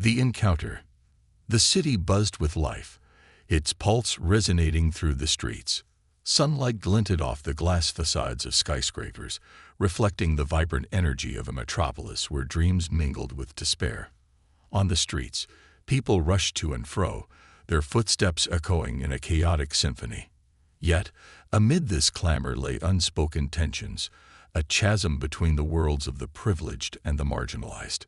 The encounter. The city buzzed with life, its pulse resonating through the streets. Sunlight glinted off the glass facades of skyscrapers, reflecting the vibrant energy of a metropolis where dreams mingled with despair. On the streets, people rushed to and fro, their footsteps echoing in a chaotic symphony. Yet, amid this clamor lay unspoken tensions, a chasm between the worlds of the privileged and the marginalized.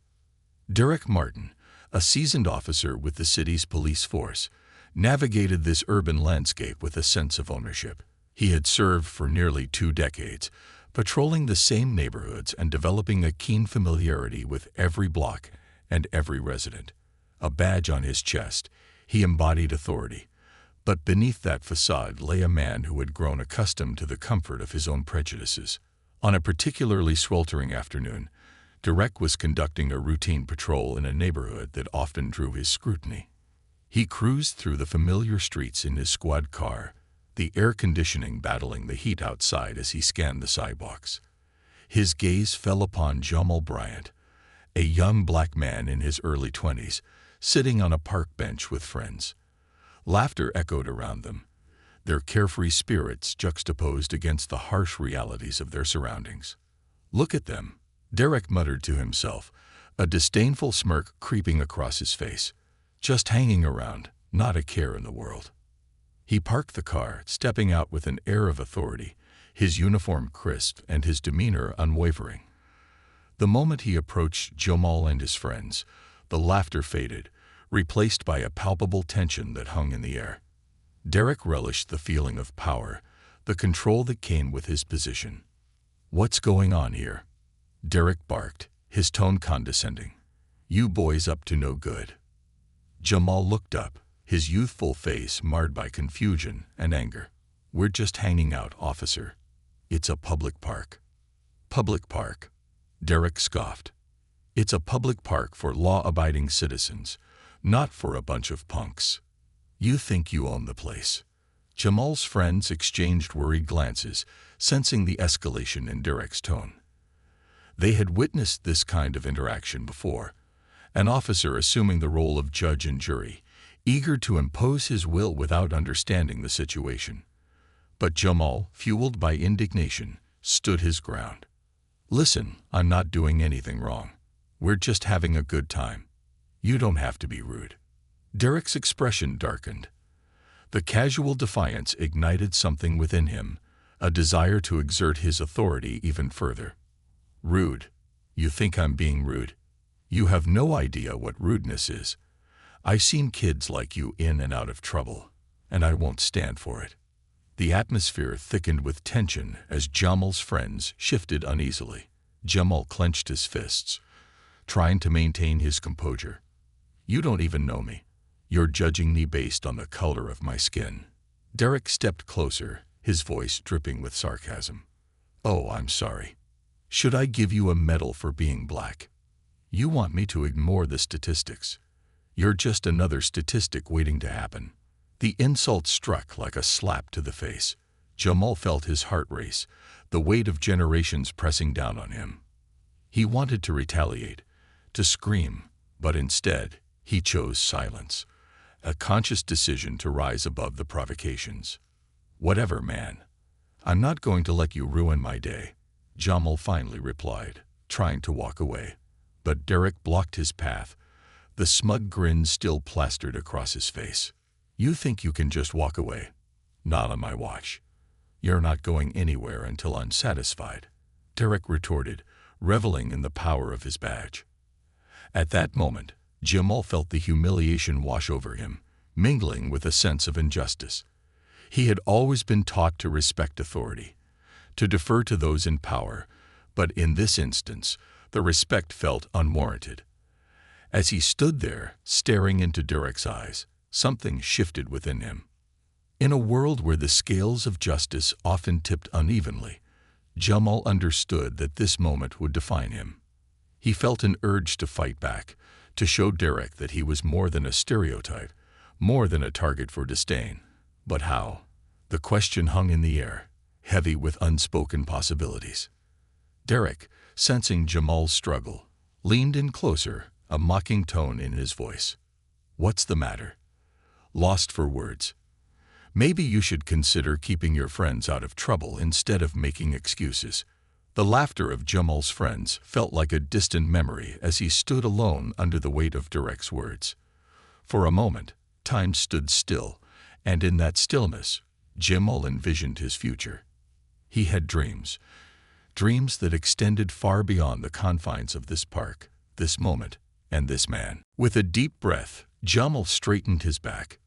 Derek Martin, a seasoned officer with the city's police force, navigated this urban landscape with a sense of ownership. He had served for nearly 2 decades, patrolling the same neighborhoods and developing a keen familiarity with every block and every resident. A badge on his chest, he embodied authority. But beneath that facade lay a man who had grown accustomed to the comfort of his own prejudices. On a particularly sweltering afternoon, Derek was conducting a routine patrol in a neighborhood that often drew his scrutiny. He cruised through the familiar streets in his squad car, the air conditioning battling the heat outside as he scanned the sidewalks. His gaze fell upon Jamal Bryant, a young black man in his early 20s, sitting on a park bench with friends. Laughter echoed around them, their carefree spirits juxtaposed against the harsh realities of their surroundings. "Look at them," Derek muttered to himself, a disdainful smirk creeping across his face. "Just hanging around, not a care in the world." He parked the car, stepping out with an air of authority, his uniform crisp and his demeanor unwavering. The moment he approached Jamal and his friends, the laughter faded, replaced by a palpable tension that hung in the air. Derek relished the feeling of power, the control that came with his position. "What's going on here?" Derek barked, his tone condescending. "You boys up to no good." Jamal looked up, his youthful face marred by confusion and anger. "We're just hanging out, officer. It's a public park." "Public park?" Derek scoffed. "It's a public park for law-abiding citizens, not for a bunch of punks. You think you own the place." Jamal's friends exchanged worried glances, sensing the escalation in Derek's tone. They had witnessed this kind of interaction before, an officer assuming the role of judge and jury, eager to impose his will without understanding the situation. But Jamal, fueled by indignation, stood his ground. "Listen, I'm not doing anything wrong. We're just having a good time. You don't have to be rude." Derek's expression darkened. The casual defiance ignited something within him, a desire to exert his authority even further. "Rude? You think I'm being rude? You have no idea what rudeness is. I've seen kids like you in and out of trouble, and I won't stand for it." The atmosphere thickened with tension as Jamal's friends shifted uneasily. Jamal clenched his fists, trying to maintain his composure. "You don't even know me. You're judging me based on the color of my skin." Derek stepped closer, his voice dripping with sarcasm. "Oh, I'm sorry. Should I give you a medal for being black? You want me to ignore the statistics. You're just another statistic waiting to happen." The insult struck like a slap to the face. Jamal felt his heart race, the weight of generations pressing down on him. He wanted to retaliate, to scream, but instead, he chose silence, a conscious decision to rise above the provocations. "Whatever, man. I'm not going to let you ruin my day," Jamal finally replied, trying to walk away. But Derek blocked his path, the smug grin still plastered across his face. "You think you can just walk away? Not on my watch. You're not going anywhere until I'm satisfied," Derek retorted, reveling in the power of his badge. At that moment, Jamal felt the humiliation wash over him, mingling with a sense of injustice. He had always been taught to respect authority, to defer to those in power, but in this instance, the respect felt unwarranted. As he stood there, staring into Derek's eyes, something shifted within him. In a world where the scales of justice often tipped unevenly, Jamal understood that this moment would define him. He felt an urge to fight back, to show Derek that he was more than a stereotype, more than a target for disdain. But how? The question hung in the air, heavy with unspoken possibilities. Derek, sensing Jamal's struggle, leaned in closer, a mocking tone in his voice. "What's the matter?" Lost for words. "Maybe you should consider keeping your friends out of trouble instead of making excuses." The laughter of Jamal's friends felt like a distant memory as he stood alone under the weight of Derek's words. For a moment, time stood still, and in that stillness, Jamal envisioned his future. He had dreams that extended far beyond the confines of this park, this moment, and this man. With a deep breath, Jamal straightened his back.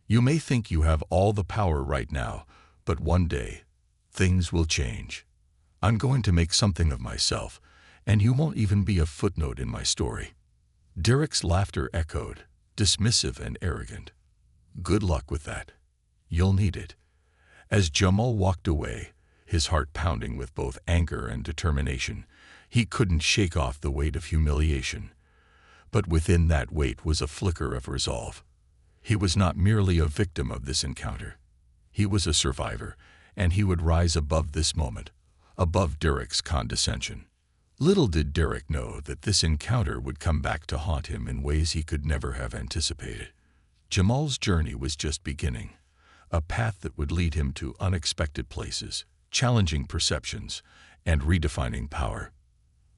"You may think you have all the power right now, but one day, things will change. I'm going to make something of myself, and you won't even be a footnote in my story." Derek's laughter echoed, dismissive and arrogant. "Good luck with that. You'll need it." As Jamal walked away, his heart pounding with both anger and determination, he couldn't shake off the weight of humiliation. But within that weight was a flicker of resolve. He was not merely a victim of this encounter. He was a survivor, and he would rise above this moment, above Derek's condescension. Little did Derek know that this encounter would come back to haunt him in ways he could never have anticipated. Jamal's journey was just beginning, a path that would lead him to unexpected places, challenging perceptions, and redefining power.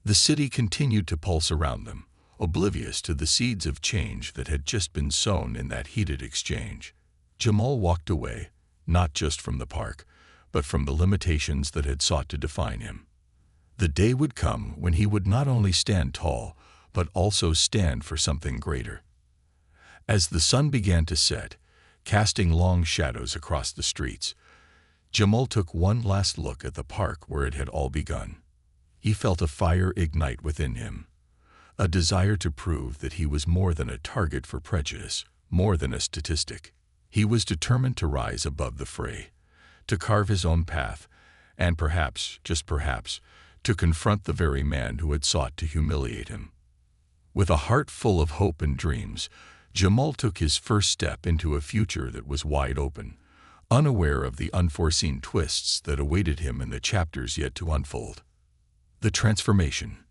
The city continued to pulse around them, oblivious to the seeds of change that had just been sown in that heated exchange. Jamal walked away, not just from the park, but from the limitations that had sought to define him. The day would come when he would not only stand tall, but also stand for something greater. As the sun began to set, casting long shadows across the streets, Jamal took one last look at the park where it had all begun. He felt a fire ignite within him, a desire to prove that he was more than a target for prejudice, more than a statistic. He was determined to rise above the fray, to carve his own path, and perhaps, just perhaps, to confront the very man who had sought to humiliate him. With a heart full of hope and dreams, Jamal took his first step into a future that was wide open, unaware of the unforeseen twists that awaited him in the chapters yet to unfold. The transformation.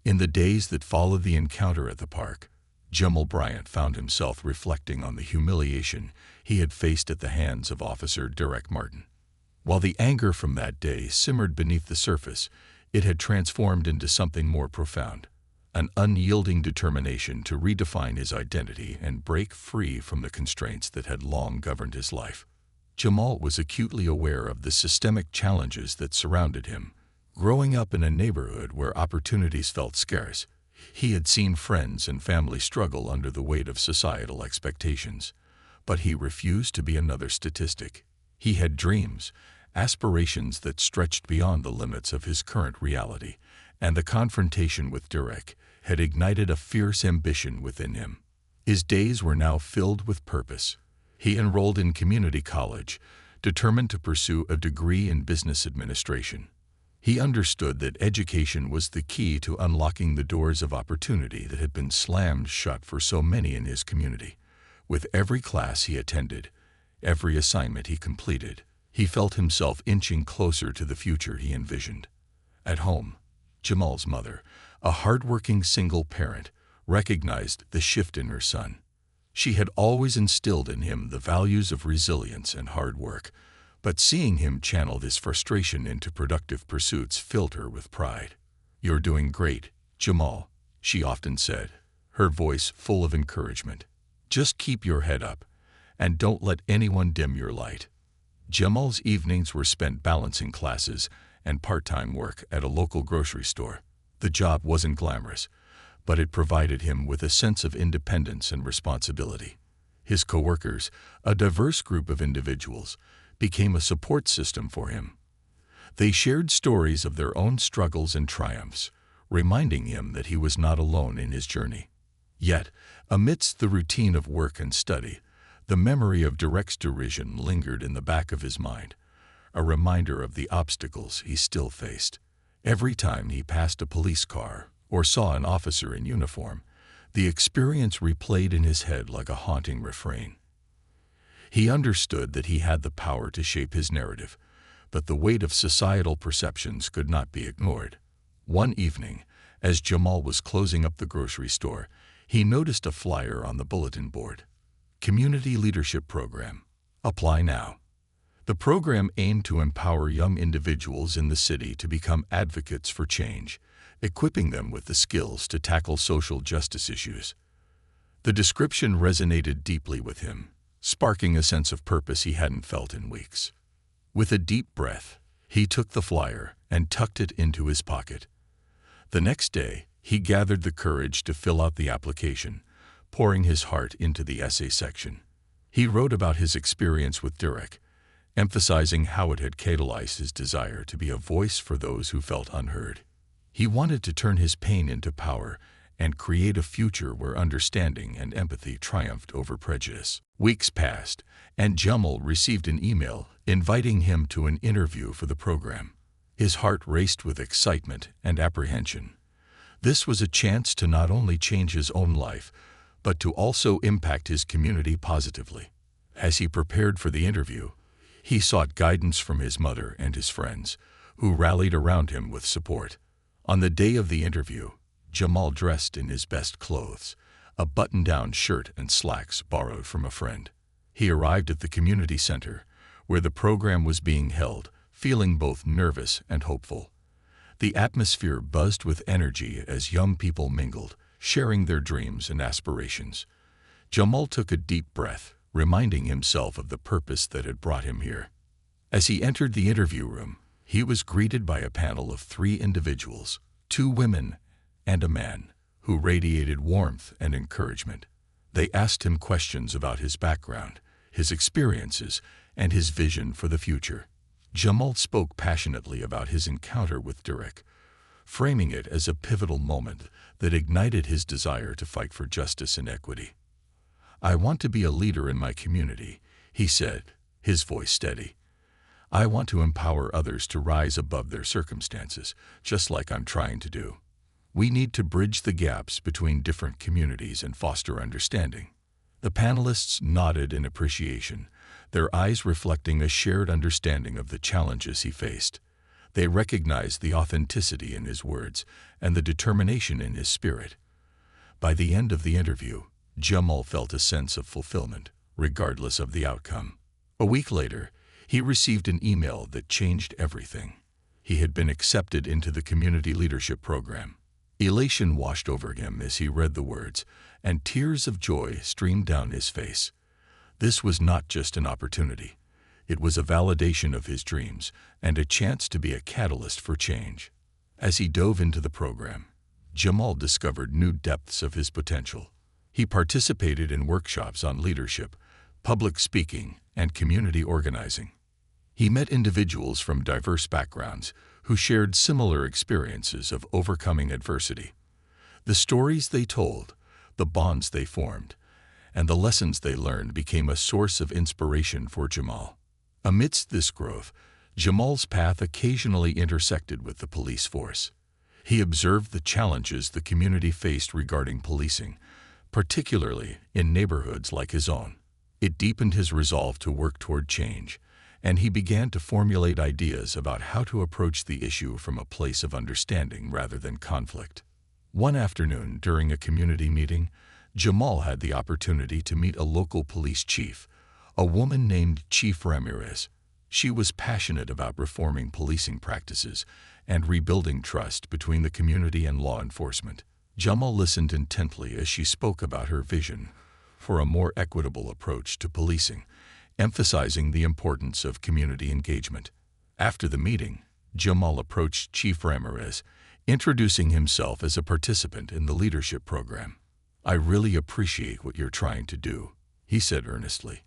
In the days that followed the encounter at the park, Jamal Bryant found himself reflecting on the humiliation he had faced at the hands of Officer Derek Martin. While the anger from that day simmered beneath the surface, it had transformed into something more profound, an unyielding determination to redefine his identity and break free from the constraints that had long governed his life. Jamal was acutely aware of the systemic challenges that surrounded him. Growing up in a neighborhood where opportunities felt scarce, he had seen friends and family struggle under the weight of societal expectations. But he refused to be another statistic. He had dreams, aspirations that stretched beyond the limits of his current reality, and the confrontation with Derek had ignited a fierce ambition within him. His days were now filled with purpose. He enrolled in community college, determined to pursue a degree in business administration. He understood that education was the key to unlocking the doors of opportunity that had been slammed shut for so many in his community. With every class he attended, every assignment he completed, he felt himself inching closer to the future he envisioned. At home, Jamal's mother, a hardworking single parent, recognized the shift in her son. She had always instilled in him the values of resilience and hard work, but seeing him channel this frustration into productive pursuits filled her with pride. "You're doing great, Jamal," she often said, her voice full of encouragement. "Just keep your head up, and don't let anyone dim your light." Jamal's evenings were spent balancing classes and part-time work at a local grocery store. The job wasn't glamorous, but it provided him with a sense of independence and responsibility. His coworkers, a diverse group of individuals, became a support system for him. They shared stories of their own struggles and triumphs, reminding him that he was not alone in his journey. Yet, amidst the routine of work and study, the memory of Derek's derision lingered in the back of his mind, a reminder of the obstacles he still faced. Every time he passed a police car or saw an officer in uniform, the experience replayed in his head like a haunting refrain. He understood that he had the power to shape his narrative, but the weight of societal perceptions could not be ignored. One evening, as Jamal was closing up the grocery store, He noticed a flyer on the bulletin board. Community Leadership Program. Apply now. The program aimed to empower young individuals in the city to become advocates for change, equipping them with the skills to tackle social justice issues. The description resonated deeply with him, sparking a sense of purpose he hadn't felt in weeks. With a deep breath, he took the flyer and tucked it into his pocket. The next day, he gathered the courage to fill out the application, pouring his heart into the essay section. He wrote about his experience with Derek, emphasizing how it had catalyzed his desire to be a voice for those who felt unheard. He wanted to turn his pain into power and create a future where understanding and empathy triumphed over prejudice. Weeks passed, and Jamal received an email inviting him to an interview for the program. His heart raced with excitement and apprehension. This was a chance to not only change his own life, but to also impact his community positively. As he prepared for the interview, he sought guidance from his mother and his friends, who rallied around him with support. On the day of the interview, Jamal dressed in his best clothes, a button-down shirt and slacks borrowed from a friend. He arrived at the community center, where the program was being held, feeling both nervous and hopeful. The atmosphere buzzed with energy as young people mingled, sharing their dreams and aspirations. Jamal took a deep breath, reminding himself of the purpose that had brought him here. As he entered the interview room, he was greeted by a panel of 3 individuals, 2 women and a man, who radiated warmth and encouragement. They asked him questions about his background, his experiences, and his vision for the future. Jamal spoke passionately about his encounter with Derek, framing it as a pivotal moment that ignited his desire to fight for justice and equity. "I want to be a leader in my community," he said, his voice steady. "I want to empower others to rise above their circumstances, just like I'm trying to do. We need to bridge the gaps between different communities and foster understanding." The panelists nodded in appreciation, their eyes reflecting a shared understanding of the challenges he faced. They recognized the authenticity in his words and the determination in his spirit. By the end of the interview, Jamal felt a sense of fulfillment, regardless of the outcome. A week later, he received an email that changed everything. He had been accepted into the Community Leadership Program. Elation washed over him as he read the words, and tears of joy streamed down his face. This was not just an opportunity. It was a validation of his dreams and a chance to be a catalyst for change. As he dove into the program, Jamal discovered new depths of his potential. He participated in workshops on leadership, public speaking, and community organizing. He met individuals from diverse backgrounds who shared similar experiences of overcoming adversity. The stories they told, the bonds they formed, and the lessons they learned became a source of inspiration for Jamal. Amidst this growth, Jamal's path occasionally intersected with the police force. He observed the challenges the community faced regarding policing, particularly in neighborhoods like his own. It deepened his resolve to work toward change, and he began to formulate ideas about how to approach the issue from a place of understanding rather than conflict. One afternoon, during a community meeting, Jamal had the opportunity to meet a local police chief, a woman named Chief Ramirez. She was passionate about reforming policing practices and rebuilding trust between the community and law enforcement. Jamal listened intently as she spoke about her vision for a more equitable approach to policing, emphasizing the importance of community engagement. After the meeting, Jamal approached Chief Ramirez, introducing himself as a participant in the leadership program. "I really appreciate what you're trying to do," he said earnestly.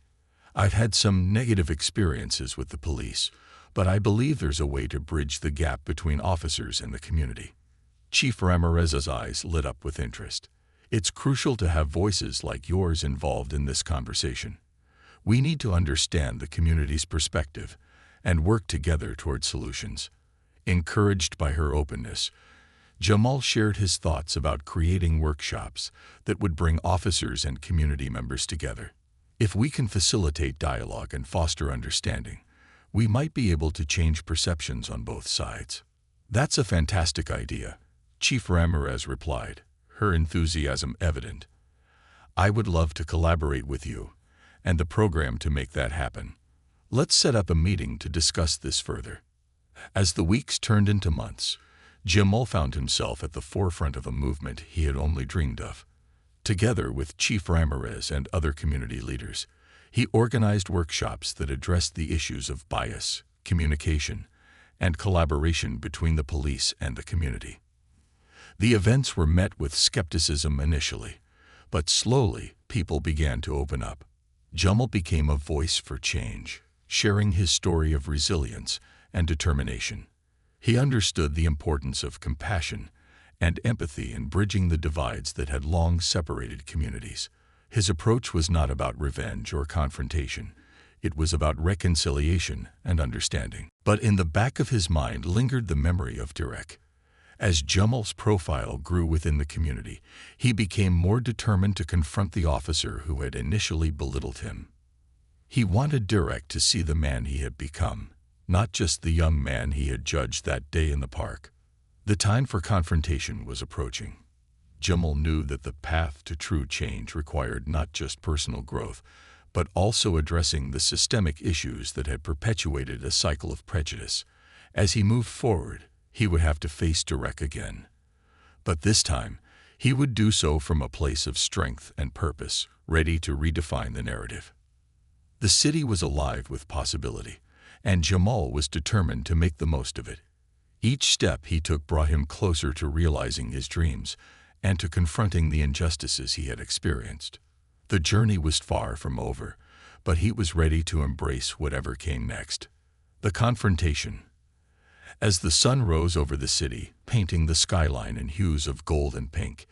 "I've had some negative experiences with the police, but I believe there's a way to bridge the gap between officers and the community." Chief Ramirez's eyes lit up with interest. "It's crucial to have voices like yours involved in this conversation. We need to understand the community's perspective and work together toward solutions." Encouraged by her openness, Jamal shared his thoughts about creating workshops that would bring officers and community members together. "If we can facilitate dialogue and foster understanding, we might be able to change perceptions on both sides." "That's a fantastic idea," Chief Ramirez replied, her enthusiasm evident. I would love to collaborate with you and the program to make that happen. Let's set up a meeting to discuss this further. As the weeks turned into months, Jamal found himself at the forefront of a movement he had only dreamed of. Together with Chief Ramirez and other community leaders, he organized workshops that addressed the issues of bias, communication, and collaboration between the police and the community. The events were met with skepticism initially, but slowly people began to open up. Jamal became a voice for change, sharing his story of resilience and determination. He understood the importance of compassion and empathy in bridging the divides that had long separated communities. His approach was not about revenge or confrontation. It was about reconciliation and understanding. But in the back of his mind lingered the memory of Derek. As Jamal's profile grew within the community, he became more determined to confront the officer who had initially belittled him. He wanted Derek to see the man he had become, not just the young man he had judged that day in the park. The time for confrontation was approaching. Jamal knew that the path to true change required not just personal growth, but also addressing the systemic issues that had perpetuated a cycle of prejudice. As he moved forward, he would have to face Derek again. But this time, he would do so from a place of strength and purpose, ready to redefine the narrative. The city was alive with possibility, and Jamal was determined to make the most of it. Each step he took brought him closer to realizing his dreams and to confronting the injustices he had experienced. The journey was far from over, but he was ready to embrace whatever came next. The confrontation. As the sun rose over the city, painting the skyline in hues of gold and pink,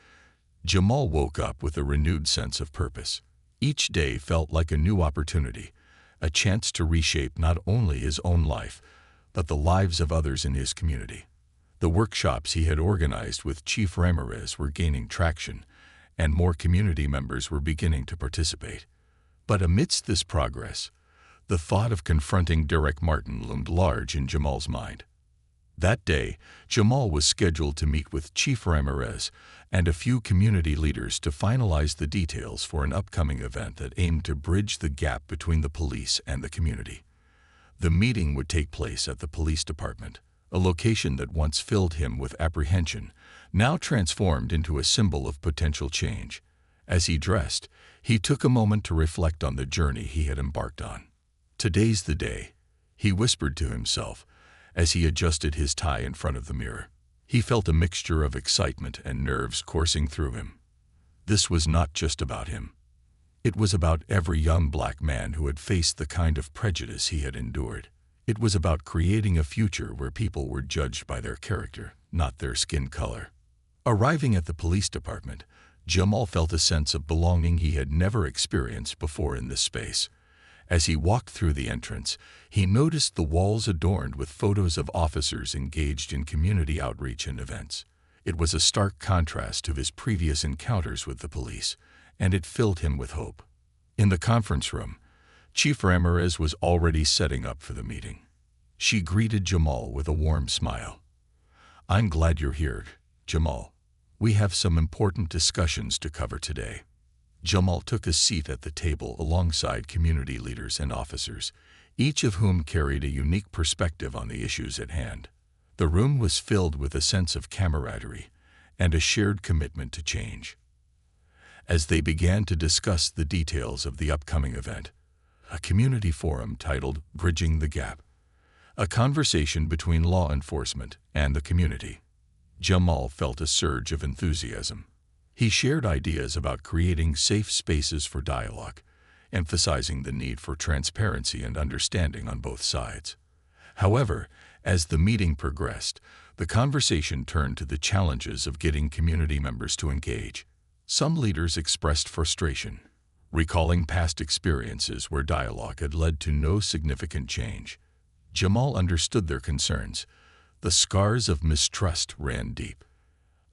Jamal woke up with a renewed sense of purpose. Each day felt like a new opportunity, a chance to reshape not only his own life, but the lives of others in his community. The workshops he had organized with Chief Ramirez were gaining traction, and more community members were beginning to participate. But amidst this progress, the thought of confronting Derek Martin loomed large in Jamal's mind. That day, Jamal was scheduled to meet with Chief Ramirez and a few community leaders to finalize the details for an upcoming event that aimed to bridge the gap between the police and the community. The meeting would take place at the police department, a location that once filled him with apprehension, now transformed into a symbol of potential change. As he dressed, he took a moment to reflect on the journey he had embarked on. "Today's the day," he whispered to himself as he adjusted his tie in front of the mirror. He felt a mixture of excitement and nerves coursing through him. This was not just about him. It was about every young black man who had faced the kind of prejudice he had endured. It was about creating a future where people were judged by their character, not their skin color. Arriving at the police department, Jamal felt a sense of belonging he had never experienced before in this space. As he walked through the entrance, he noticed the walls adorned with photos of officers engaged in community outreach and events. It was a stark contrast to his previous encounters with the police, and it filled him with hope. In the conference room, Chief Ramirez was already setting up for the meeting. She greeted Jamal with a warm smile. "I'm glad you're here, Jamal. We have some important discussions to cover today." Jamal took a seat at the table alongside community leaders and officers, each of whom carried a unique perspective on the issues at hand. The room was filled with a sense of camaraderie and a shared commitment to change. As they began to discuss the details of the upcoming event, a community forum titled "Bridging the Gap," a conversation between law enforcement and the community, Jamal felt a surge of enthusiasm. He shared ideas about creating safe spaces for dialogue, emphasizing the need for transparency and understanding on both sides. However, as the meeting progressed, the conversation turned to the challenges of getting community members to engage. Some leaders expressed frustration, recalling past experiences where dialogue had led to no significant change. Jamal understood their concerns. The scars of mistrust ran deep.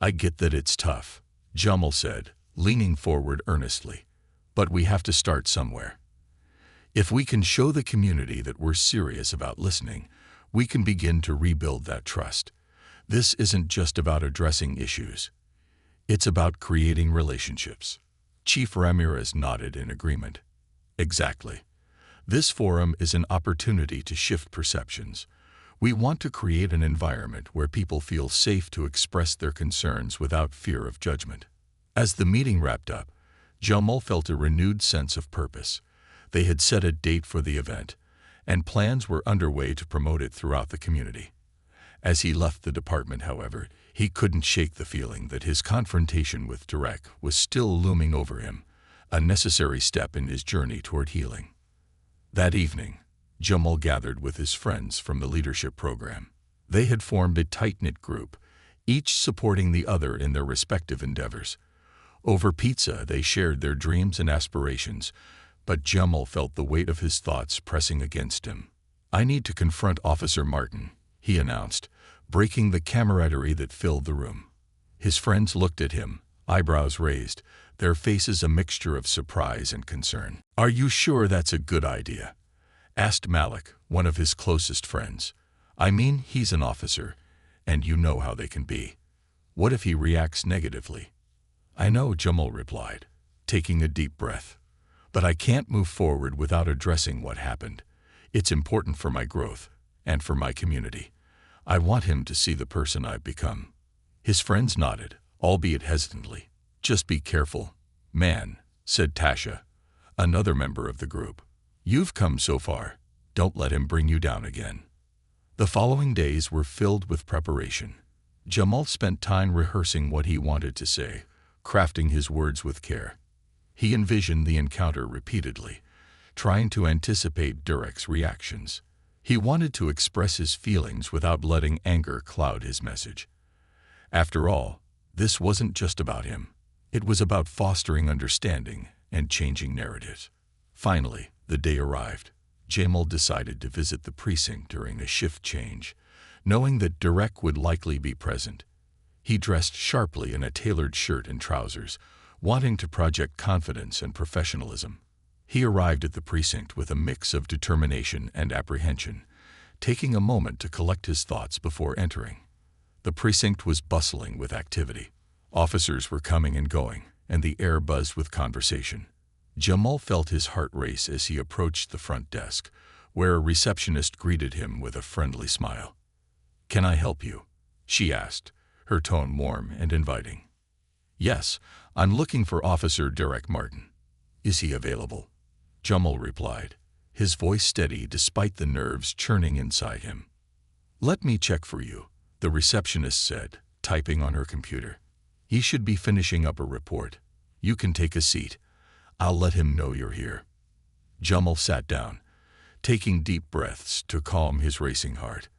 "I get that it's tough," Jamal said, leaning forward earnestly, "but we have to start somewhere. If we can show the community that we're serious about listening, we can begin to rebuild that trust. This isn't just about addressing issues. It's about creating relationships." Chief Ramirez nodded in agreement. Exactly. This forum is an opportunity to shift perceptions. We want to create an environment where people feel safe to express their concerns without fear of judgment. As the meeting wrapped up, Jamal felt a renewed sense of purpose. They had set a date for the event, and plans were underway to promote it throughout the community. As he left the department, however, he couldn't shake the feeling that his confrontation with Derek was still looming over him, a necessary step in his journey toward healing. That evening, Jamal gathered with his friends from the leadership program. They had formed a tight-knit group, each supporting the other in their respective endeavors. Over pizza, they shared their dreams and aspirations, but Jamal felt the weight of his thoughts pressing against him. "I need to confront Officer Martin," he announced, breaking the camaraderie that filled the room. His friends looked at him, eyebrows raised, their faces a mixture of surprise and concern. "Are you sure that's a good idea?" asked Malik, one of his closest friends. "I mean, he's an officer, and you know how they can be. What if he reacts negatively?" "I know," Jamal replied, taking a deep breath. "But I can't move forward without addressing what happened. It's important for my growth, and for my community. I want him to see the person I've become." His friends nodded, albeit hesitantly. "Just be careful, man," said Tasha, another member of the group. "You've come so far. Don't let him bring you down again." The following days were filled with preparation. Jamal spent time rehearsing what he wanted to say, crafting his words with care. He envisioned the encounter repeatedly, trying to anticipate Derek's reactions. He wanted to express his feelings without letting anger cloud his message. After all, this wasn't just about him. It was about fostering understanding and changing narratives. Finally, the day arrived. Jamal decided to visit the precinct during a shift change, knowing that Derek would likely be present. He dressed sharply in a tailored shirt and trousers, wanting to project confidence and professionalism. He arrived at the precinct with a mix of determination and apprehension, taking a moment to collect his thoughts before entering. The precinct was bustling with activity. Officers were coming and going, and the air buzzed with conversation. Jamal felt his heart race as he approached the front desk, where a receptionist greeted him with a friendly smile. "Can I help you?" she asked, her tone warm and inviting. "Yes, I'm looking for Officer Derek Martin. Is he available?" Jamal replied, his voice steady despite the nerves churning inside him. "Let me check for you," the receptionist said, typing on her computer. "He should be finishing up a report. You can take a seat. I'll let him know you're here." Jamal sat down, taking deep breaths to calm his racing heart.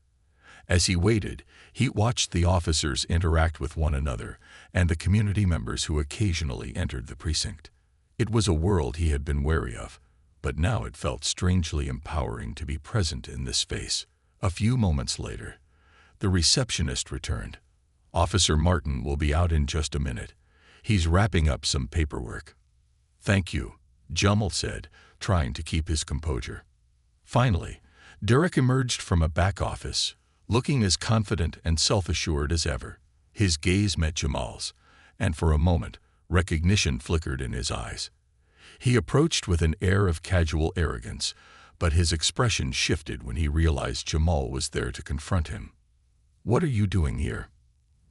As he waited, he watched the officers interact with one another and the community members who occasionally entered the precinct. It was a world he had been wary of, but now it felt strangely empowering to be present in this space. A few moments later, the receptionist returned. "Officer Martin will be out in just a minute. He's wrapping up some paperwork." "Thank you," Jamal said, trying to keep his composure. Finally, Derek emerged from a back office, looking as confident and self-assured as ever. His gaze met Jamal's, and for a moment, recognition flickered in his eyes. He approached with an air of casual arrogance, but his expression shifted when he realized Jamal was there to confront him. "What are you doing here?"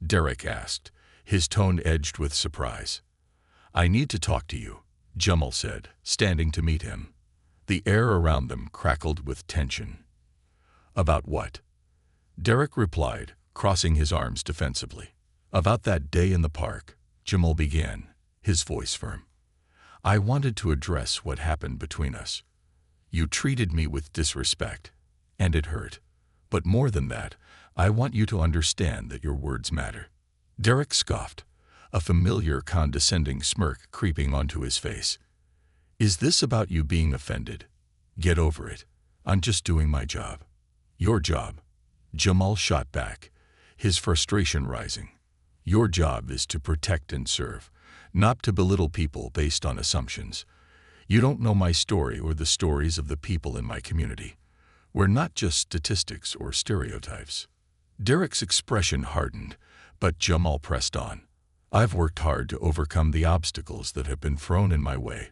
Derek asked, his tone edged with surprise. "I need to talk to you," Jamal said, standing to meet him. The air around them crackled with tension. "About what?" Derek replied, crossing his arms defensively. "About that day in the park," Jamal began, his voice firm. "I wanted to address what happened between us. You treated me with disrespect, and it hurt. But more than that, I want you to understand that your words matter." Derek scoffed, a familiar condescending smirk creeping onto his face. "Is this about you being offended? Get over it. I'm just doing my job." "Your job," Jamal shot back, his frustration rising. "Your job is to protect and serve, not to belittle people based on assumptions. You don't know my story or the stories of the people in my community. We're not just statistics or stereotypes." Derek's expression hardened, but Jamal pressed on. I've worked hard to overcome the obstacles that have been thrown in my way,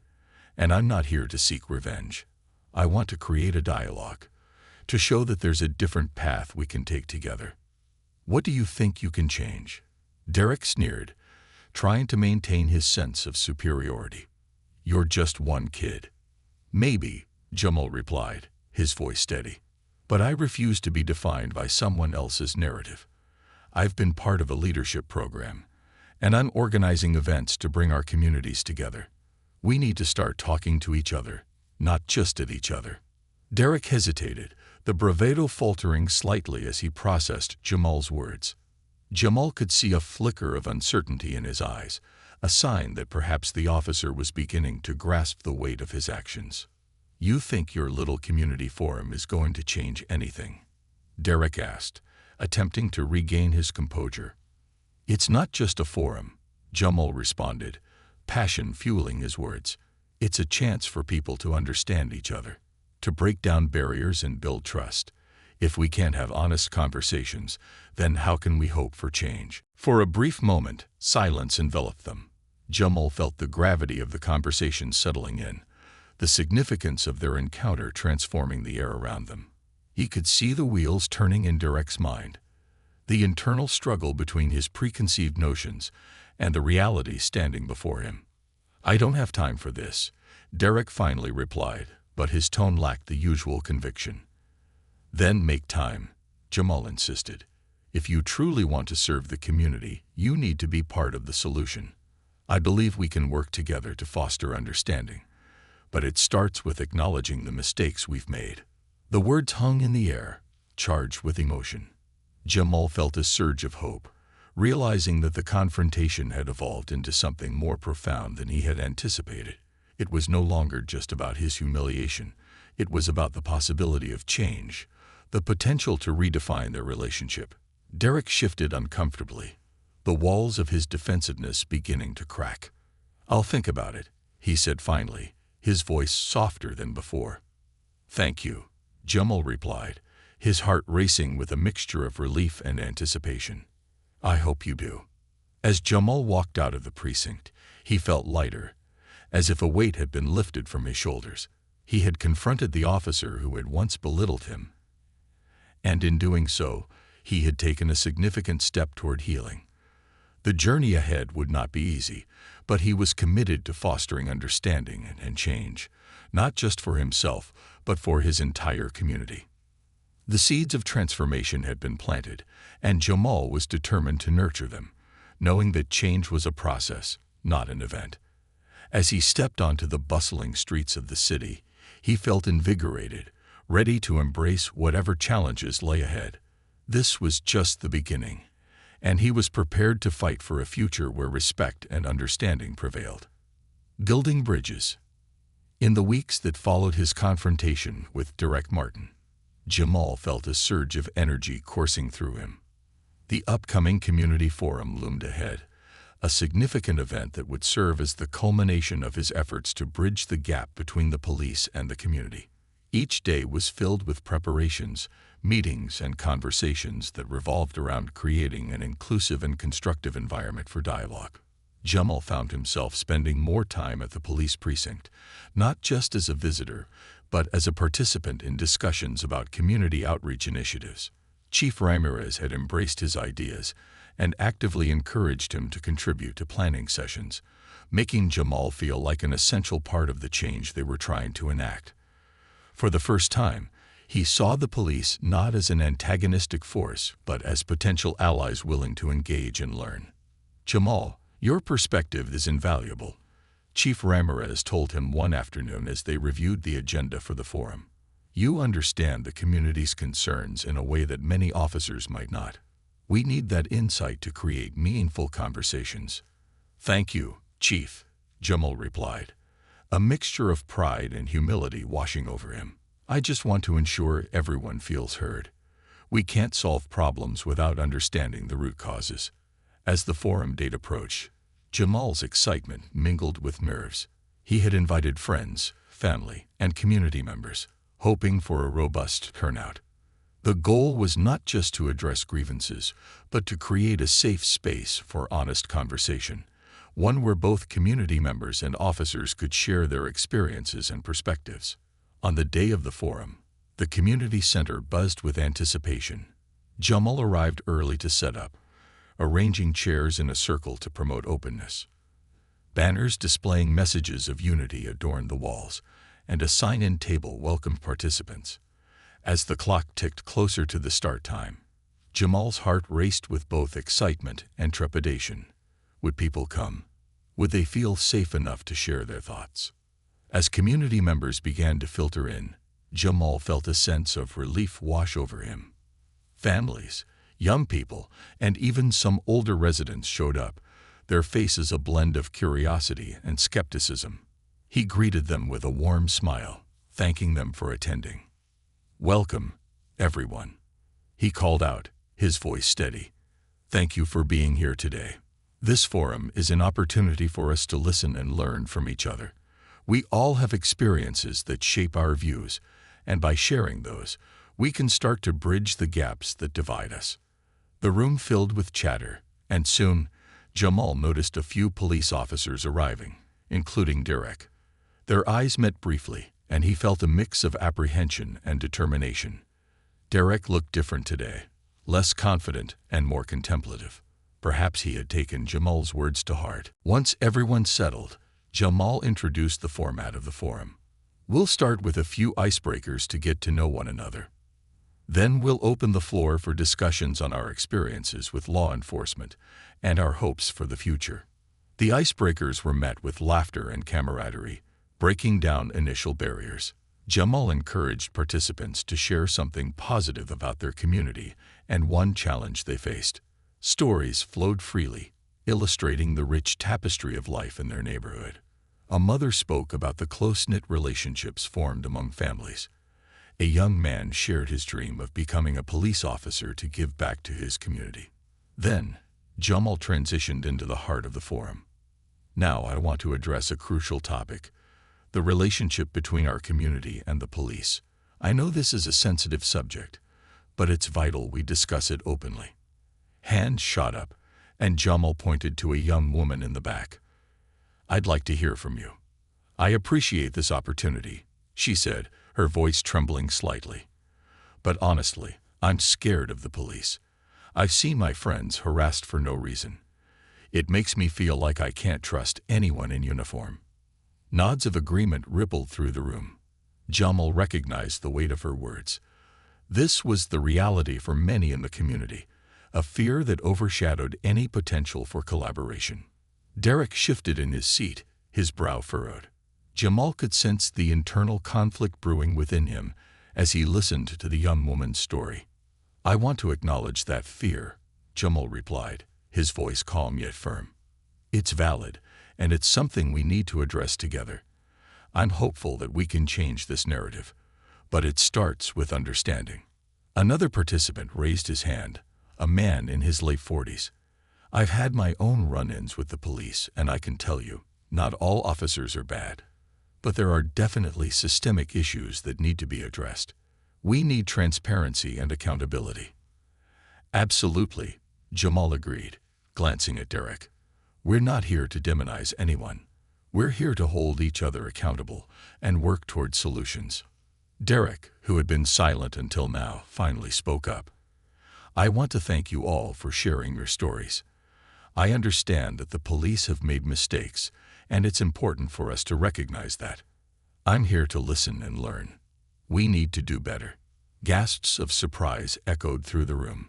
and I'm not here to seek revenge. I want to create a dialogue, to show that there's a different path we can take together. What do you think you can change? Derek sneered, trying to maintain his sense of superiority. You're just one kid. Maybe, Jamal replied, his voice steady. But I refuse to be defined by someone else's narrative. I've been part of a leadership program, and I'm organizing events to bring our communities together. We need to start talking to each other, not just at each other. Derek hesitated, the bravado faltering slightly as he processed Jamal's words. Jamal could see a flicker of uncertainty in his eyes, a sign that perhaps the officer was beginning to grasp the weight of his actions. You think your little community forum is going to change anything? Derek asked, attempting to regain his composure. It's not just a forum, Jamal responded, passion fueling his words. It's a chance for people to understand each other, to break down barriers and build trust. If we can't have honest conversations, then how can we hope for change? For a brief moment, silence enveloped them. Jamal felt the gravity of the conversation settling in, the significance of their encounter transforming the air around them. He could see the wheels turning in Derek's mind, the internal struggle between his preconceived notions and the reality standing before him. I don't have time for this, Derek finally replied, but his tone lacked the usual conviction. Then make time, Jamal insisted. If you truly want to serve the community, you need to be part of the solution. I believe we can work together to foster understanding, but it starts with acknowledging the mistakes we've made. The words hung in the air, charged with emotion. Jamal felt a surge of hope, realizing that the confrontation had evolved into something more profound than he had anticipated. It was no longer just about his humiliation. It was about the possibility of change, the potential to redefine their relationship. Derek shifted uncomfortably, the walls of his defensiveness beginning to crack. I'll think about it, he said finally, his voice softer than before. Thank you, Jamal replied, his heart racing with a mixture of relief and anticipation. I hope you do. As Jamal walked out of the precinct, he felt lighter, as if a weight had been lifted from his shoulders. He had confronted the officer who had once belittled him, and in doing so, he had taken a significant step toward healing. The journey ahead would not be easy, but he was committed to fostering understanding and change, not just for himself, but for his entire community. The seeds of transformation had been planted, and Jamal was determined to nurture them, knowing that change was a process, not an event. As he stepped onto the bustling streets of the city, he felt invigorated, ready to embrace whatever challenges lay ahead. This was just the beginning, and he was prepared to fight for a future where respect and understanding prevailed. Building bridges. In the weeks that followed his confrontation with Derek Martin, Jamal felt a surge of energy coursing through him. The upcoming community forum loomed ahead, a significant event that would serve as the culmination of his efforts to bridge the gap between the police and the community. Each day was filled with preparations, meetings, and conversations that revolved around creating an inclusive and constructive environment for dialogue. Jamal found himself spending more time at the police precinct, not just as a visitor, but as a participant in discussions about community outreach initiatives. Chief Ramirez had embraced his ideas and actively encouraged him to contribute to planning sessions, making Jamal feel like an essential part of the change they were trying to enact. For the first time, he saw the police not as an antagonistic force, but as potential allies willing to engage and learn. Jamal, your perspective is invaluable, Chief Ramirez told him one afternoon as they reviewed the agenda for the forum. You understand the community's concerns in a way that many officers might not. We need that insight to create meaningful conversations. Thank you, Chief, Jamal replied, a mixture of pride and humility washing over him. I just want to ensure everyone feels heard. We can't solve problems without understanding the root causes. As the forum date approached, Jamal's excitement mingled with nerves. He had invited friends, family, and community members, hoping for a robust turnout. The goal was not just to address grievances, but to create a safe space for honest conversation, one where both community members and officers could share their experiences and perspectives. On the day of the forum, the community center buzzed with anticipation. Jamal arrived early to set up, arranging chairs in a circle to promote openness. Banners displaying messages of unity adorned the walls, and a sign-in table welcomed participants. As the clock ticked closer to the start time, Jamal's heart raced with both excitement and trepidation. Would people come? Would they feel safe enough to share their thoughts? As community members began to filter in, Jamal felt a sense of relief wash over him. Families, young people, and even some older residents showed up, their faces a blend of curiosity and skepticism. He greeted them with a warm smile, thanking them for attending. "Welcome, everyone," he called out, his voice steady. "Thank you for being here today. This forum is an opportunity for us to listen and learn from each other. We all have experiences that shape our views, and by sharing those, we can start to bridge the gaps that divide us." The room filled with chatter, and soon, Jamal noticed a few police officers arriving, including Derek. Their eyes met briefly, and he felt a mix of apprehension and determination. Derek looked different today, less confident and more contemplative. Perhaps he had taken Jamal's words to heart. Once everyone settled, Jamal introduced the format of the forum. "We'll start with a few icebreakers to get to know one another. Then we'll open the floor for discussions on our experiences with law enforcement and our hopes for the future." The icebreakers were met with laughter and camaraderie, breaking down initial barriers. Jamal encouraged participants to share something positive about their community and one challenge they faced. Stories flowed freely, illustrating the rich tapestry of life in their neighborhood. A mother spoke about the close-knit relationships formed among families. A young man shared his dream of becoming a police officer to give back to his community. Then, Jamal transitioned into the heart of the forum. "Now I want to address a crucial topic: the relationship between our community and the police. I know this is a sensitive subject, but it's vital we discuss it openly." Hands shot up, and Jamal pointed to a young woman in the back. "I'd like to hear from you." "I appreciate this opportunity," she said, her voice trembling slightly. "But honestly, I'm scared of the police. I've seen my friends harassed for no reason. It makes me feel like I can't trust anyone in uniform." Nods of agreement rippled through the room. Jamal recognized the weight of her words. This was the reality for many in the community, a fear that overshadowed any potential for collaboration. Derek shifted in his seat, his brow furrowed. Jamal could sense the internal conflict brewing within him as he listened to the young woman's story. "I want to acknowledge that fear," Jamal replied, his voice calm yet firm. "It's valid, and it's something we need to address together. I'm hopeful that we can change this narrative, but it starts with understanding." Another participant raised his hand, a man in his late 40s. "I've had my own run-ins with the police, and I can tell you, not all officers are bad. But there are definitely systemic issues that need to be addressed. We need transparency and accountability." "Absolutely," Jamal agreed, glancing at Derek. "We're not here to demonize anyone. We're here to hold each other accountable and work toward solutions." Derek, who had been silent until now, finally spoke up. "I want to thank you all for sharing your stories. I understand that the police have made mistakes, and it's important for us to recognize that. I'm here to listen and learn. We need to do better." Gasps of surprise echoed through the room.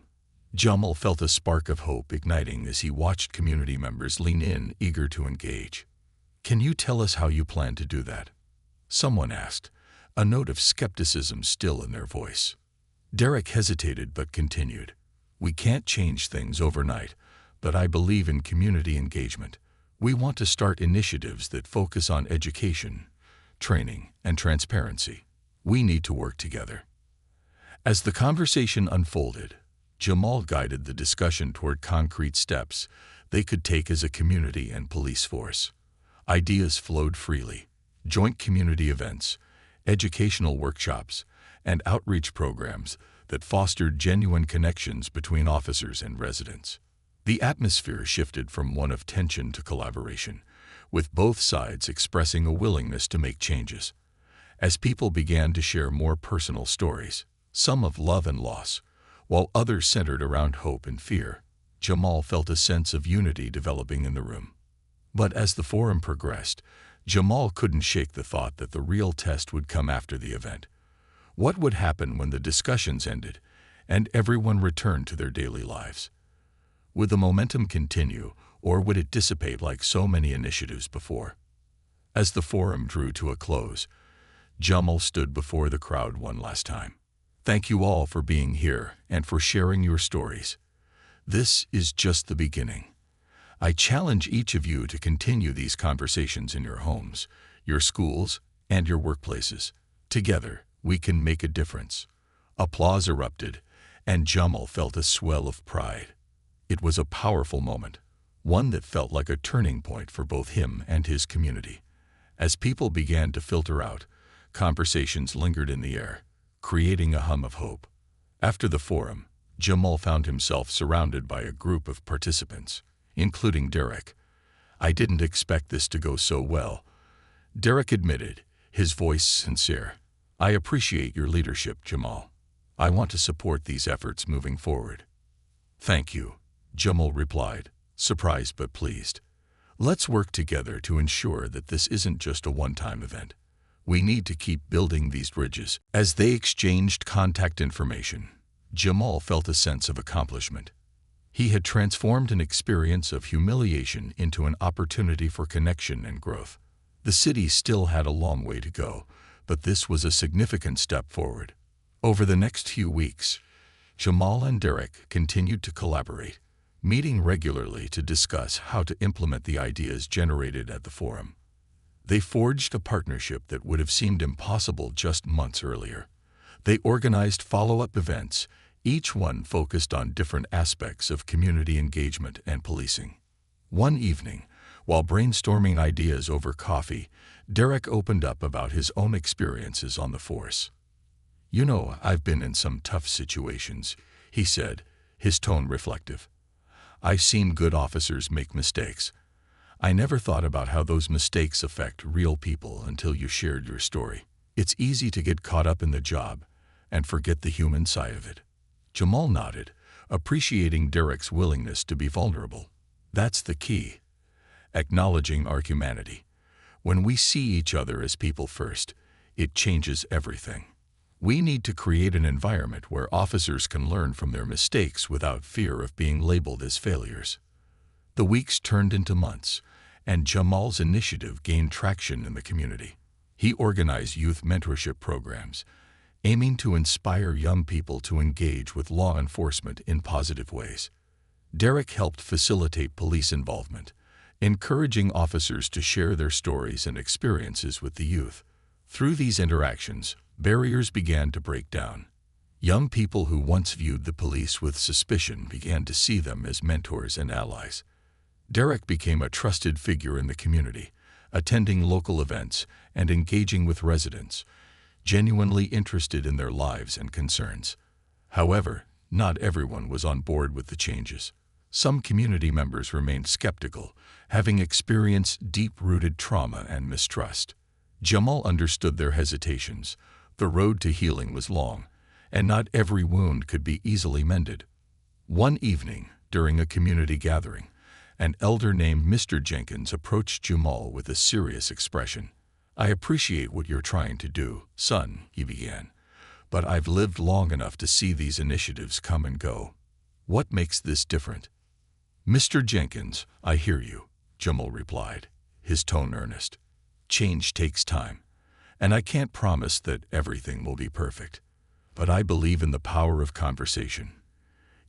Jamal felt a spark of hope igniting as he watched community members lean in, eager to engage. "Can you tell us how you plan to do that?" someone asked, a note of skepticism still in their voice. Derek hesitated but continued. "We can't change things overnight, but I believe in community engagement. We want to start initiatives that focus on education, training, and transparency. We need to work together." As the conversation unfolded, Jamal guided the discussion toward concrete steps they could take as a community and police force. Ideas flowed freely: joint community events, educational workshops, and outreach programs that fostered genuine connections between officers and residents. The atmosphere shifted from one of tension to collaboration, with both sides expressing a willingness to make changes. As people began to share more personal stories, some of love and loss, while others centered around hope and fear, Jamal felt a sense of unity developing in the room. But as the forum progressed, Jamal couldn't shake the thought that the real test would come after the event. What would happen when the discussions ended and everyone returned to their daily lives? Would the momentum continue, or would it dissipate like so many initiatives before? As the forum drew to a close, Jamal stood before the crowd one last time. Thank you all for being here and for sharing your stories. This is just the beginning. I challenge each of you to continue these conversations in your homes, your schools, and your workplaces. Together, we can make a difference. Applause erupted, and Jamal felt a swell of pride. It was a powerful moment, one that felt like a turning point for both him and his community. As people began to filter out, conversations lingered in the air, creating a hum of hope. After the forum, Jamal found himself surrounded by a group of participants, including Derek. "I didn't expect this to go so well," Derek admitted, his voice sincere. "I appreciate your leadership, Jamal. I want to support these efforts moving forward." "Thank you," Jamal replied, surprised but pleased. "Let's work together to ensure that this isn't just a one-time event. We need to keep building these bridges." As they exchanged contact information, Jamal felt a sense of accomplishment. He had transformed an experience of humiliation into an opportunity for connection and growth. The city still had a long way to go, but this was a significant step forward. Over the next few weeks, Jamal and Derek continued to collaborate, meeting regularly to discuss how to implement the ideas generated at the forum. They forged a partnership that would have seemed impossible just months earlier. They organized follow-up events, each one focused on different aspects of community engagement and policing. One evening, while brainstorming ideas over coffee, Derek opened up about his own experiences on the force. "You know, I've been in some tough situations," he said, his tone reflective. "I've seen good officers make mistakes. I never thought about how those mistakes affect real people until you shared your story. It's easy to get caught up in the job and forget the human side of it." Jamal nodded, appreciating Derek's willingness to be vulnerable. "That's the key. Acknowledging our humanity. When we see each other as people first, it changes everything. We need to create an environment where officers can learn from their mistakes without fear of being labeled as failures." The weeks turned into months, and Jamal's initiative gained traction in the community. He organized youth mentorship programs, aiming to inspire young people to engage with law enforcement in positive ways. Derek helped facilitate police involvement, encouraging officers to share their stories and experiences with the youth. Through these interactions, barriers began to break down. Young people who once viewed the police with suspicion began to see them as mentors and allies. Derek became a trusted figure in the community, attending local events and engaging with residents, genuinely interested in their lives and concerns. However, not everyone was on board with the changes. Some community members remained skeptical, having experienced deep-rooted trauma and mistrust. Jamal understood their hesitations. The road to healing was long, and not every wound could be easily mended. One evening, during a community gathering, an elder named Mr. Jenkins approached Jamal with a serious expression. "I appreciate what you're trying to do, son," he began, "but I've lived long enough to see these initiatives come and go. What makes this different?" "Mr. Jenkins, I hear you," Jamal replied, his tone earnest. "Change takes time, and I can't promise that everything will be perfect. But I believe in the power of conversation.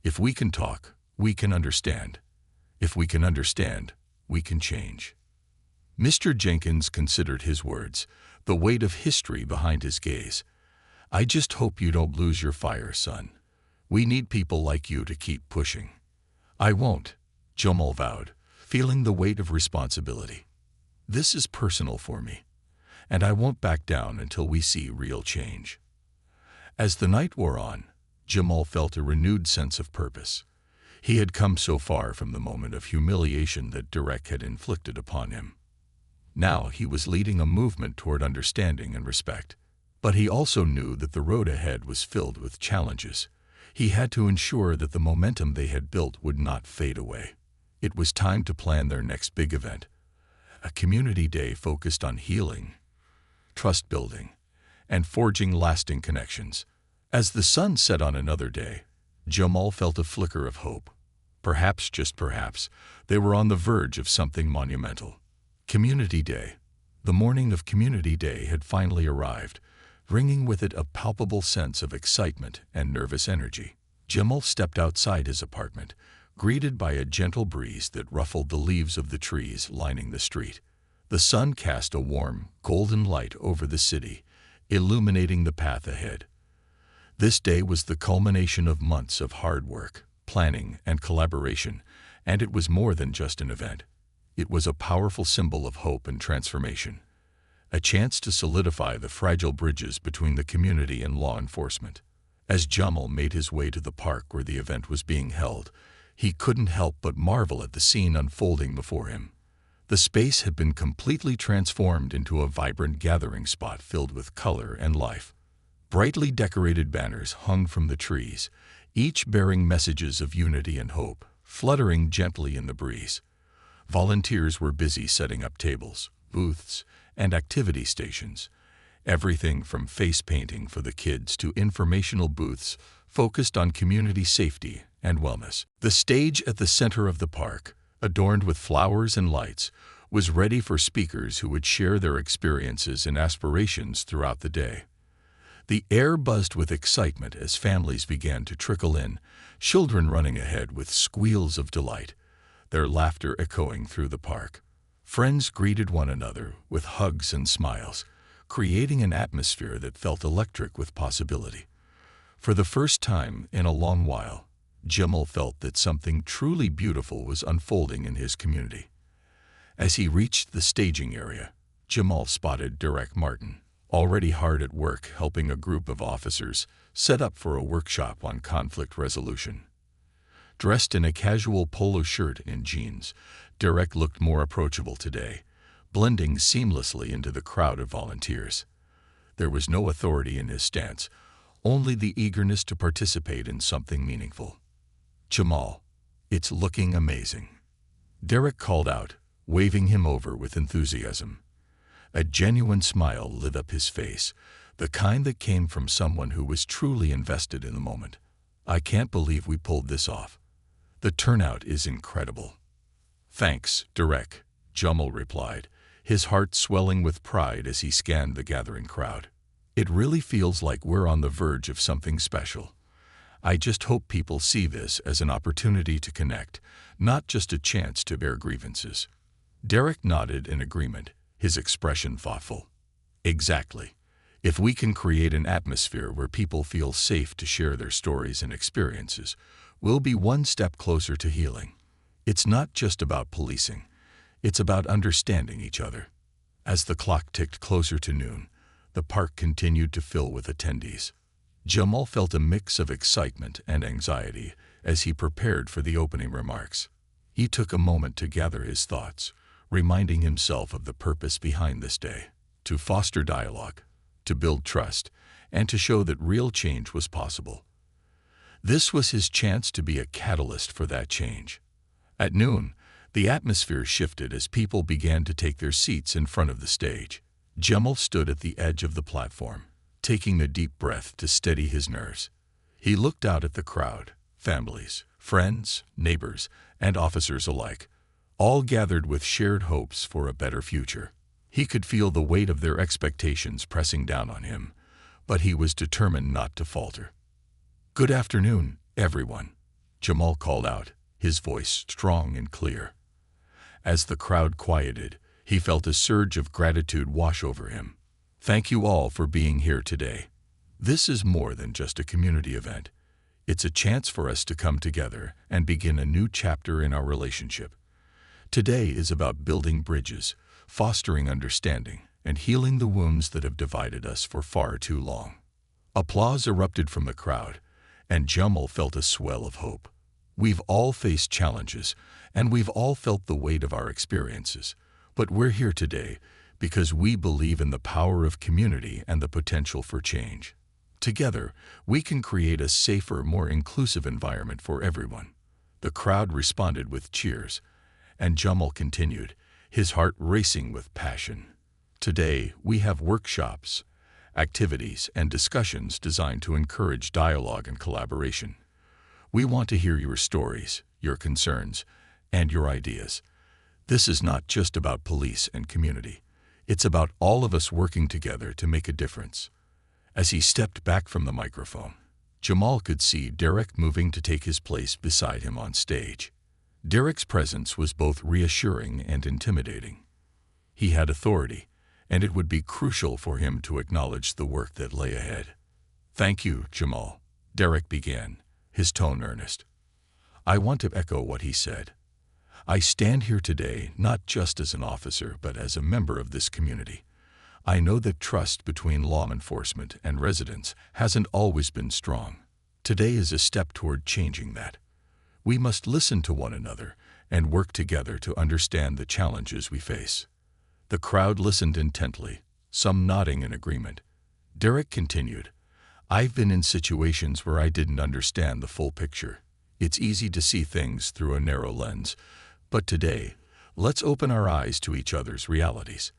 If we can talk, we can understand. If we can understand, we can change." Mr. Jenkins considered his words, the weight of history behind his gaze. "I just hope you don't lose your fire, son. We need people like you to keep pushing." "I won't," Jamal vowed, feeling the weight of responsibility. "This is personal for me, and I won't back down until we see real change." As the night wore on, Jamal felt a renewed sense of purpose. He had come so far from the moment of humiliation that Derek had inflicted upon him. Now he was leading a movement toward understanding and respect. But he also knew that the road ahead was filled with challenges. He had to ensure that the momentum they had built would not fade away. It was time to plan their next big event, a community day focused on healing, trust building, and forging lasting connections. As the sun set on another day, Jamal felt a flicker of hope. Perhaps, just perhaps, they were on the verge of something monumental. Community Day. The morning of Community Day had finally arrived, bringing with it a palpable sense of excitement and nervous energy. Jamal stepped outside his apartment, greeted by a gentle breeze that ruffled the leaves of the trees lining the street. The sun cast a warm, golden light over the city, illuminating the path ahead. This day was the culmination of months of hard work, planning, and collaboration, and it was more than just an event. It was a powerful symbol of hope and transformation, a chance to solidify the fragile bridges between the community and law enforcement. As Jamal made his way to the park where the event was being held, he couldn't help but marvel at the scene unfolding before him. The space had been completely transformed into a vibrant gathering spot filled with color and life. Brightly decorated banners hung from the trees, each bearing messages of unity and hope, fluttering gently in the breeze. Volunteers were busy setting up tables, booths, and activity stations. Everything from face painting for the kids to informational booths focused on community safety and wellness. The stage at the center of the park, adorned with flowers and lights, was ready for speakers who would share their experiences and aspirations throughout the day. The air buzzed with excitement as families began to trickle in, children running ahead with squeals of delight, their laughter echoing through the park. Friends greeted one another with hugs and smiles, creating an atmosphere that felt electric with possibility. For the first time in a long while, Jamal felt that something truly beautiful was unfolding in his community. As he reached the staging area, Jamal spotted Derek Martin, already hard at work helping a group of officers set up for a workshop on conflict resolution. Dressed in a casual polo shirt and jeans, Derek looked more approachable today, blending seamlessly into the crowd of volunteers. There was no authority in his stance, only the eagerness to participate in something meaningful. "Jamal, it's looking amazing," Derek called out, waving him over with enthusiasm. A genuine smile lit up his face, the kind that came from someone who was truly invested in the moment. "I can't believe we pulled this off. The turnout is incredible." "Thanks, Derek," Jamal replied, his heart swelling with pride as he scanned the gathering crowd. "It really feels like we're on the verge of something special. I just hope people see this as an opportunity to connect, not just a chance to air grievances." Derek nodded in agreement, his expression thoughtful. "Exactly. If we can create an atmosphere where people feel safe to share their stories and experiences, we'll be one step closer to healing. It's not just about policing. It's about understanding each other." As the clock ticked closer to noon, the park continued to fill with attendees. Jamal felt a mix of excitement and anxiety as he prepared for the opening remarks. He took a moment to gather his thoughts, reminding himself of the purpose behind this day: to foster dialogue, to build trust, and to show that real change was possible. This was his chance to be a catalyst for that change. At noon, the atmosphere shifted as people began to take their seats in front of the stage. Jamal stood at the edge of the platform, taking a deep breath to steady his nerves. He looked out at the crowd, families, friends, neighbors, and officers alike, all gathered with shared hopes for a better future. He could feel the weight of their expectations pressing down on him, but he was determined not to falter. "Good afternoon, everyone," Jamal called out, his voice strong and clear. As the crowd quieted, he felt a surge of gratitude wash over him. "Thank you all for being here today. This is more than just a community event. It's a chance for us to come together and begin a new chapter in our relationship. Today is about building bridges, fostering understanding, and healing the wounds that have divided us for far too long." Applause erupted from the crowd, And Jamal felt a swell of hope. We've all faced challenges, and we've all felt the weight of our experiences. But we're here today because we believe in the power of community and the potential for change. Together, we can create a safer, more inclusive environment for everyone. The crowd responded with cheers, and Jamal continued, his heart racing with passion. Today, we have workshops, activities, and discussions designed to encourage dialogue and collaboration. We want to hear your stories, your concerns, and your ideas. This is not just about police and community. It's about all of us working together to make a difference. As he stepped back from the microphone, Jamal could see Derek moving to take his place beside him on stage. Derek's presence was both reassuring and intimidating. He had authority, and it would be crucial for him to acknowledge the work that lay ahead. "Thank you, Jamal," Derek began, his tone earnest. "I want to echo what he said. I stand here today not just as an officer, but as a member of this community. I know that trust between law enforcement and residents hasn't always been strong. Today is a step toward changing that. We must listen to one another and work together to understand the challenges we face." The crowd listened intently, some nodding in agreement. Derek continued, "I've been in situations where I didn't understand the full picture. It's easy to see things through a narrow lens. But today, let's open our eyes to each other's realities.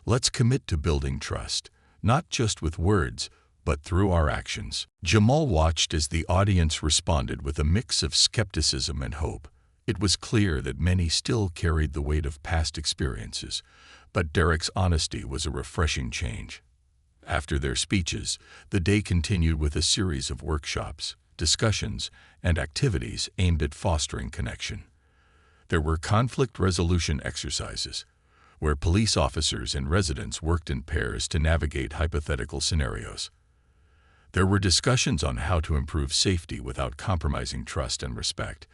Let's commit to building trust, not just with words, but through our actions." Jamal watched as the audience responded with a mix of skepticism and hope. It was clear that many still carried the weight of past experiences, but Derek's honesty was a refreshing change. After their speeches, the day continued with a series of workshops, discussions, and activities aimed at fostering connection. There were conflict resolution exercises, where police officers and residents worked in pairs to navigate hypothetical scenarios. There were discussions on how to improve safety without compromising trust and respect,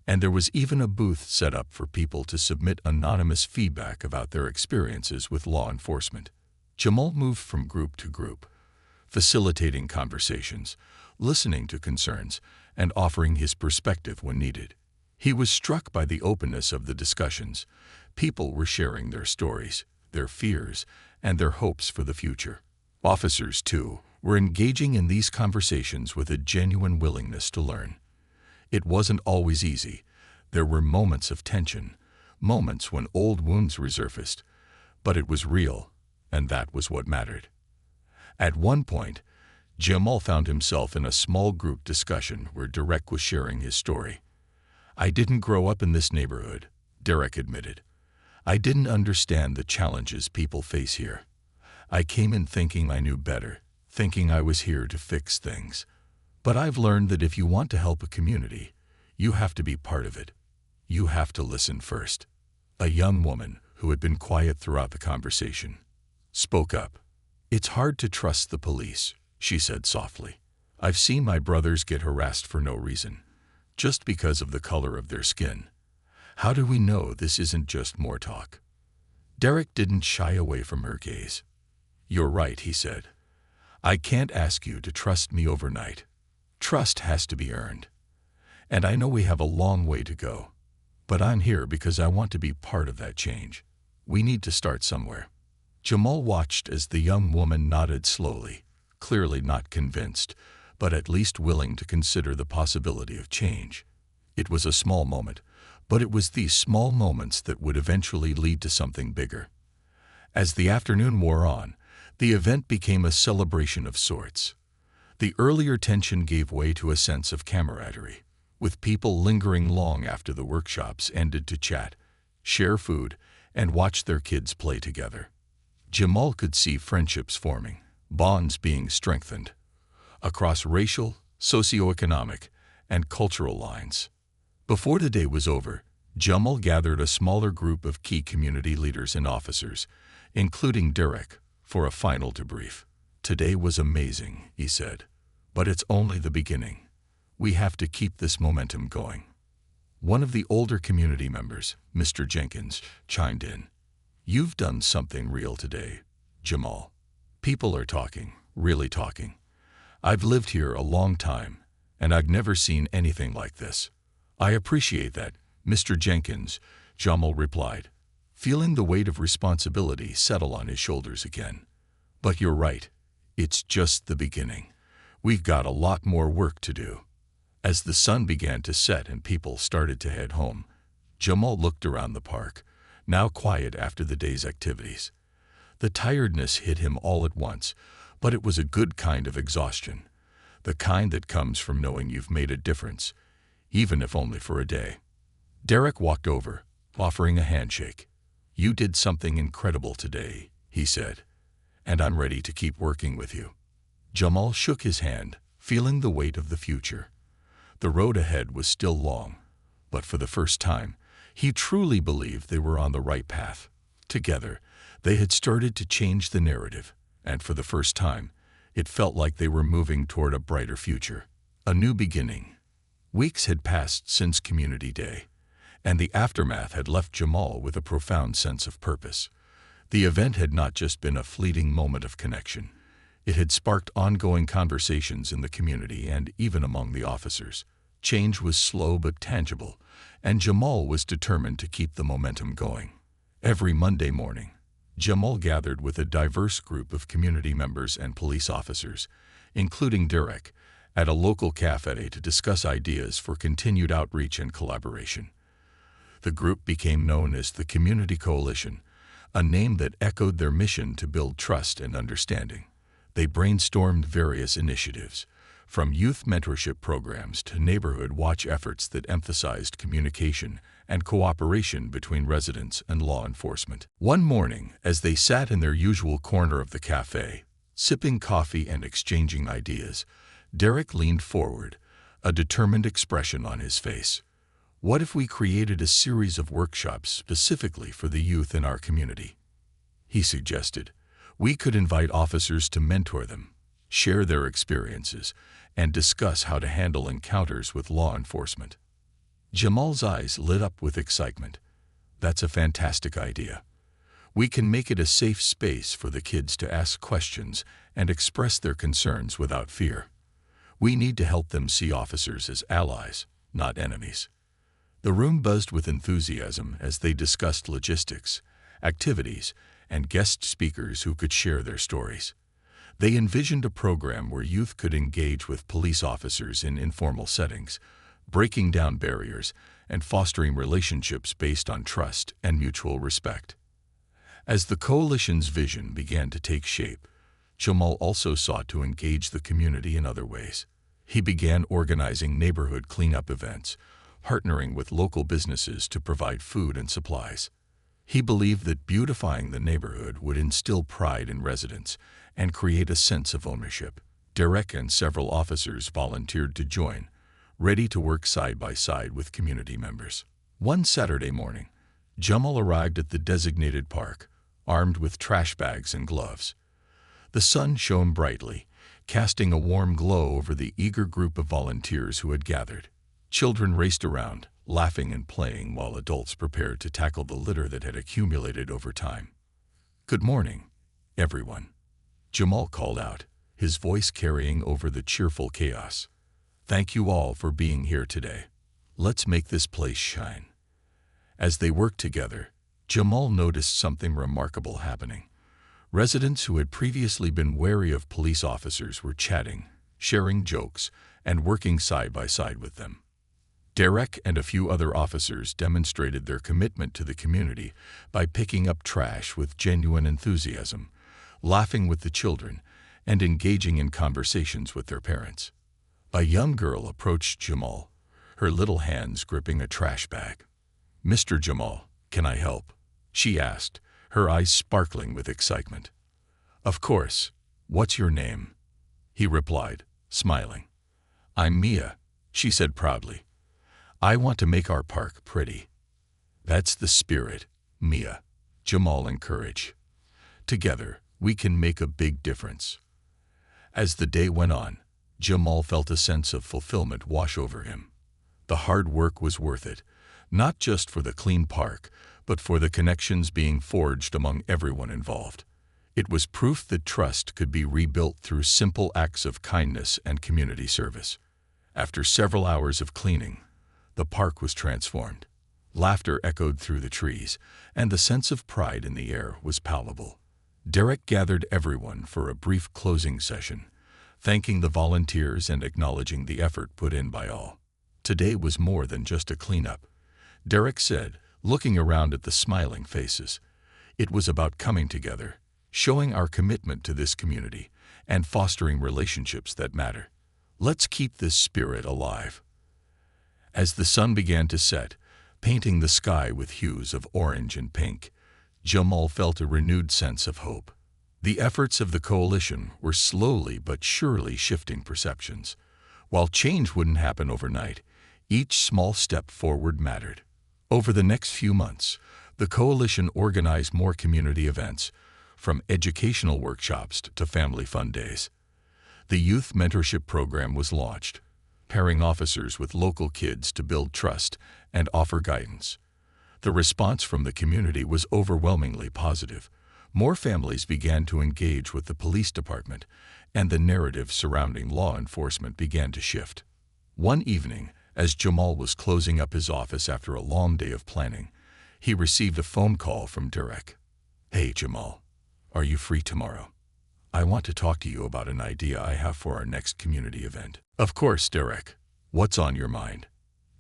and there was even a booth set up for people to submit anonymous feedback about their experiences with law enforcement. Jamal moved from group to group, facilitating conversations, listening to concerns, and offering his perspective when needed. He was struck by the openness of the discussions. People were sharing their stories, their fears, and their hopes for the future. Officers, too, were engaging in these conversations with a genuine willingness to learn. It wasn't always easy. There were moments of tension, moments when old wounds resurfaced, but it was real, and that was what mattered. At one point, Jamal found himself in a small group discussion where Derek was sharing his story. "I didn't grow up in this neighborhood," Derek admitted. "I didn't understand the challenges people face here. I came in thinking I knew better, thinking I was here to fix things. But I've learned that if you want to help a community, you have to be part of it. You have to listen first." A young woman, who had been quiet throughout the conversation, spoke up. "It's hard to trust the police," she said softly. "I've seen my brothers get harassed for no reason, just because of the color of their skin. How do we know this isn't just more talk?" Derek didn't shy away from her gaze. "You're right," he said. "I can't ask you to trust me overnight. Trust has to be earned. And I know we have a long way to go. But I'm here because I want to be part of that change. We need to start somewhere." Jamal watched as the young woman nodded slowly, clearly not convinced, but at least willing to consider the possibility of change. It was a small moment, but it was these small moments that would eventually lead to something bigger. As the afternoon wore on, the event became a celebration of sorts. The earlier tension gave way to a sense of camaraderie, with people lingering long after the workshops ended to chat, share food, and watch their kids play together. Jamal could see friendships forming, bonds being strengthened, across racial, socioeconomic, and cultural lines. Before the day was over, Jamal gathered a smaller group of key community leaders and officers, including Derek, for a final debrief. "Today was amazing," he said, "but it's only the beginning. We have to keep this momentum going." One of the older community members, Mr. Jenkins, chimed in. "You've done something real today, Jamal. People are talking, really talking. I've lived here a long time, and I've never seen anything like this." "I appreciate that, Mr. Jenkins," Jamal replied, feeling the weight of responsibility settle on his shoulders again. "But you're right. It's just the beginning. We've got a lot more work to do." As the sun began to set and people started to head home, Jamal looked around the park, now quiet after the day's activities. The tiredness hit him all at once, but it was a good kind of exhaustion, the kind that comes from knowing you've made a difference, even if only for a day. Derek walked over, offering a handshake. "You did something incredible today," he said, "and I'm ready to keep working with you." Jamal shook his hand, feeling the weight of the future. The road ahead was still long, but for the first time, he truly believed they were on the right path. Together, they had started to change the narrative, and for the first time, it felt like they were moving toward a brighter future, a new beginning. Weeks had passed since Community Day, and the aftermath had left Jamal with a profound sense of purpose. The event had not just been a fleeting moment of connection. It had sparked ongoing conversations in the community and even among the officers. Change was slow but tangible, and Jamal was determined to keep the momentum going. Every Monday morning, Jamal gathered with a diverse group of community members and police officers, including Derek, at a local cafe to discuss ideas for continued outreach and collaboration. The group became known as the Community Coalition, a name that echoed their mission to build trust and understanding. They brainstormed various initiatives, from youth mentorship programs to neighborhood watch efforts that emphasized communication and cooperation between residents and law enforcement. One morning, as they sat in their usual corner of the cafe, sipping coffee and exchanging ideas, Derek leaned forward, a determined expression on his face. "What if we created a series of workshops specifically for the youth in our community?" he suggested. "We could invite officers to mentor them, share their experiences, and discuss how to handle encounters with law enforcement." Jamal's eyes lit up with excitement. "That's a fantastic idea. We can make it a safe space for the kids to ask questions and express their concerns without fear. We need to help them see officers as allies, not enemies." The room buzzed with enthusiasm as they discussed logistics, activities, and guest speakers who could share their stories. They envisioned a program where youth could engage with police officers in informal settings, breaking down barriers and fostering relationships based on trust and mutual respect. As the coalition's vision began to take shape, Jamal also sought to engage the community in other ways. He began organizing neighborhood cleanup events, partnering with local businesses to provide food and supplies. He believed that beautifying the neighborhood would instill pride in residents and create a sense of ownership. Derek and several officers volunteered to join, ready to work side by side with community members. One Saturday morning, Jamal arrived at the designated park, armed with trash bags and gloves. The sun shone brightly, casting a warm glow over the eager group of volunteers who had gathered. Children raced around, laughing and playing while adults prepared to tackle the litter that had accumulated over time. "Good morning, everyone," Jamal called out, his voice carrying over the cheerful chaos. "Thank you all for being here today. Let's make this place shine." As they worked together, Jamal noticed something remarkable happening. Residents who had previously been wary of police officers were chatting, sharing jokes, and working side by side with them. Derek and a few other officers demonstrated their commitment to the community by picking up trash with genuine enthusiasm, laughing with the children, and engaging in conversations with their parents. A young girl approached Jamal, her little hands gripping a trash bag. "Mr. Jamal, can I help?" she asked, her eyes sparkling with excitement. "Of course. What's your name?" he replied, smiling. "I'm Mia," she said proudly. "I want to make our park pretty." "That's the spirit, Mia," Jamal encouraged. "Together, we can make a big difference." As the day went on, Jamal felt a sense of fulfillment wash over him. The hard work was worth it, not just for the clean park, but for the connections being forged among everyone involved. It was proof that trust could be rebuilt through simple acts of kindness and community service. After several hours of cleaning, the park was transformed. Laughter echoed through the trees, and the sense of pride in the air was palpable. Derek gathered everyone for a brief closing session, thanking the volunteers and acknowledging the effort put in by all. Today was more than just a cleanup, Derek said, looking around at the smiling faces. It was about coming together, showing our commitment to this community, and fostering relationships that matter. Let's keep this spirit alive. As the sun began to set, painting the sky with hues of orange and pink, Jamal felt a renewed sense of hope. The efforts of the coalition were slowly but surely shifting perceptions. While change wouldn't happen overnight, each small step forward mattered. Over the next few months, the coalition organized more community events, from educational workshops to family fun days. The youth mentorship program was launched, pairing officers with local kids to build trust and offer guidance. The response from the community was overwhelmingly positive. More families began to engage with the police department, and the narrative surrounding law enforcement began to shift. One evening, as Jamal was closing up his office after a long day of planning, he received a phone call from Derek. "Hey, Jamal, are you free tomorrow? I want to talk to you about an idea I have for our next community event." "Of course, Derek. What's on your mind?"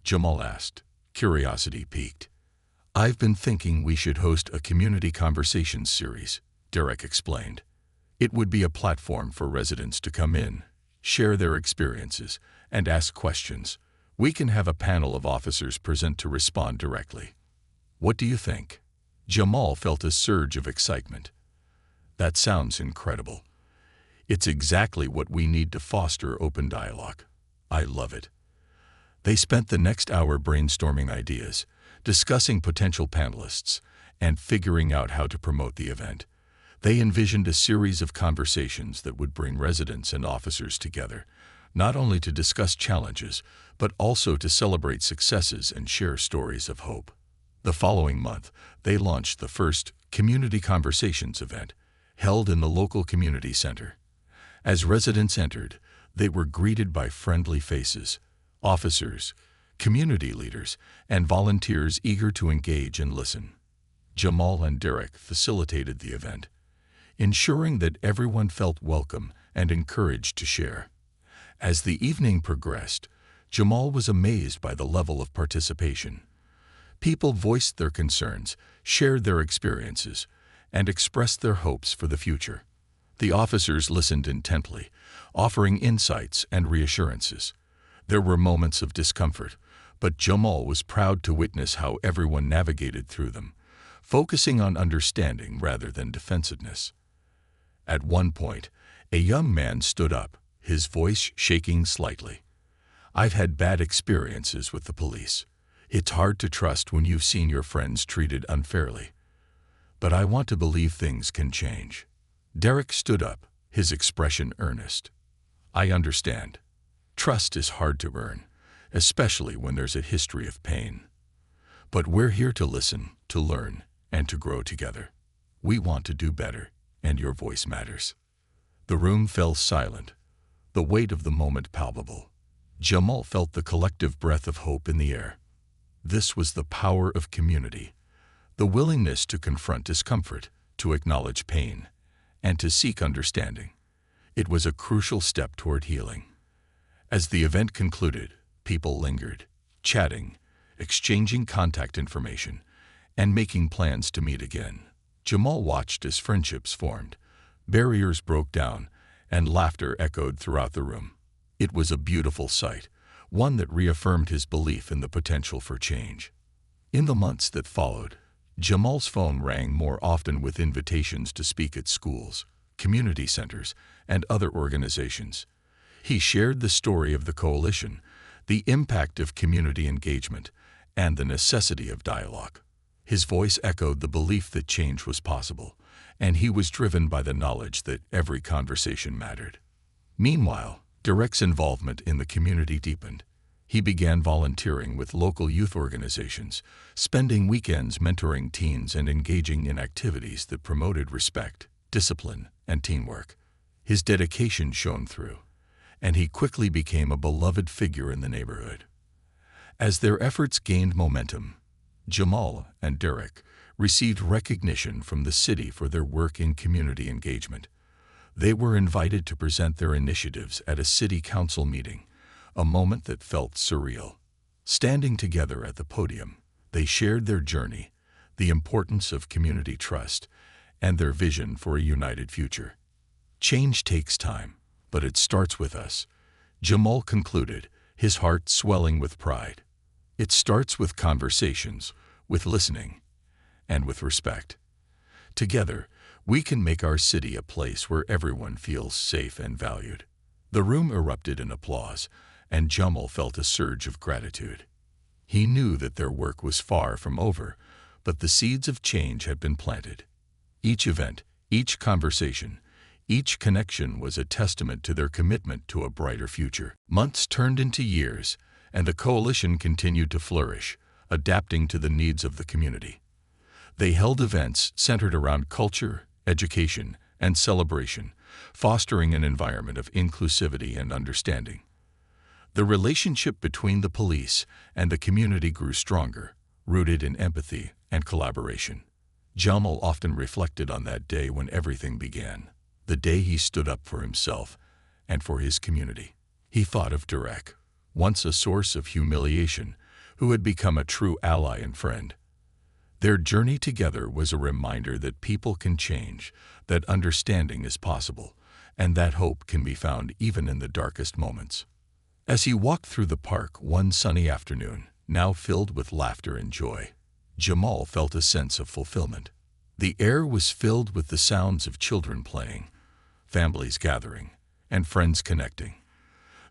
Jamal asked, curiosity piqued. "I've been thinking we should host a community conversations series," Derek explained. "It would be a platform for residents to come in, share their experiences, and ask questions. We can have a panel of officers present to respond directly. What do you think?" Jamal felt a surge of excitement. "That sounds incredible. It's exactly what we need to foster open dialogue. I love it." They spent the next hour brainstorming ideas, discussing potential panelists, and figuring out how to promote the event. They envisioned a series of conversations that would bring residents and officers together, not only to discuss challenges, but also to celebrate successes and share stories of hope. The following month, they launched the first Community Conversations event, held in the local community center. As residents entered, they were greeted by friendly faces, officers, community leaders, and volunteers eager to engage and listen. Jamal and Derek facilitated the event, ensuring that everyone felt welcome and encouraged to share. As the evening progressed, Jamal was amazed by the level of participation. People voiced their concerns, shared their experiences, and expressed their hopes for the future. The officers listened intently, offering insights and reassurances. There were moments of discomfort, but Jamal was proud to witness how everyone navigated through them, focusing on understanding rather than defensiveness. At one point, a young man stood up, his voice shaking slightly. "I've had bad experiences with the police. It's hard to trust when you've seen your friends treated unfairly. But I want to believe things can change." Derek stood up, his expression earnest. "I understand. Trust is hard to earn, especially when there's a history of pain. But we're here to listen, to learn, and to grow together. We want to do better, and your voice matters." The room fell silent, the weight of the moment palpable. Jamal felt the collective breath of hope in the air. This was the power of community, the willingness to confront discomfort, to acknowledge pain, and to seek understanding. It was a crucial step toward healing. As the event concluded, people lingered, chatting, exchanging contact information, and making plans to meet again. Jamal watched as friendships formed, barriers broke down, and laughter echoed throughout the room. It was a beautiful sight, one that reaffirmed his belief in the potential for change. In the months that followed, Jamal's phone rang more often with invitations to speak at schools, community centers, and other organizations. He shared the story of the coalition, the impact of community engagement, and the necessity of dialogue. His voice echoed the belief that change was possible, and he was driven by the knowledge that every conversation mattered. Meanwhile, Derek's involvement in the community deepened. He began volunteering with local youth organizations, spending weekends mentoring teens and engaging in activities that promoted respect, discipline, and teamwork. His dedication shone through, and he quickly became a beloved figure in the neighborhood. As their efforts gained momentum, Jamal and Derek received recognition from the city for their work in community engagement. They were invited to present their initiatives at a city council meeting, a moment that felt surreal. Standing together at the podium, they shared their journey, the importance of community trust, and their vision for a united future. Change takes time, but it starts with us, Jamal concluded, his heart swelling with pride. It starts with conversations, with listening, and with respect. Together, we can make our city a place where everyone feels safe and valued. The room erupted in applause, and Jamal felt a surge of gratitude. He knew that their work was far from over, but the seeds of change had been planted. Each event, each conversation, each connection was a testament to their commitment to a brighter future. Months turned into years, and the coalition continued to flourish, adapting to the needs of the community. They held events centered around culture, education, and celebration, fostering an environment of inclusivity and understanding. The relationship between the police and the community grew stronger, rooted in empathy and collaboration. Jamal often reflected on that day when everything began, the day he stood up for himself and for his community. He thought of Derek, once a source of humiliation, who had become a true ally and friend. Their journey together was a reminder that people can change, that understanding is possible, and that hope can be found even in the darkest moments. As he walked through the park one sunny afternoon, now filled with laughter and joy, Jamal felt a sense of fulfillment. The air was filled with the sounds of children playing, families gathering, and friends connecting.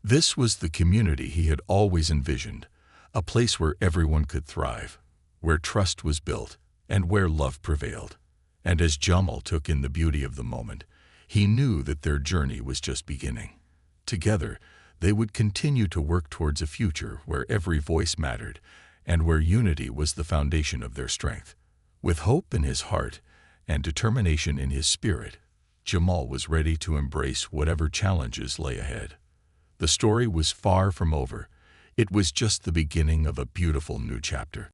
This was the community he had always envisioned, a place where everyone could thrive, where trust was built, and where love prevailed. And as Jamal took in the beauty of the moment, he knew that their journey was just beginning. Together, they would continue to work towards a future where every voice mattered and where unity was the foundation of their strength. With hope in his heart and determination in his spirit, Jamal was ready to embrace whatever challenges lay ahead. The story was far from over. It was just the beginning of a beautiful new chapter.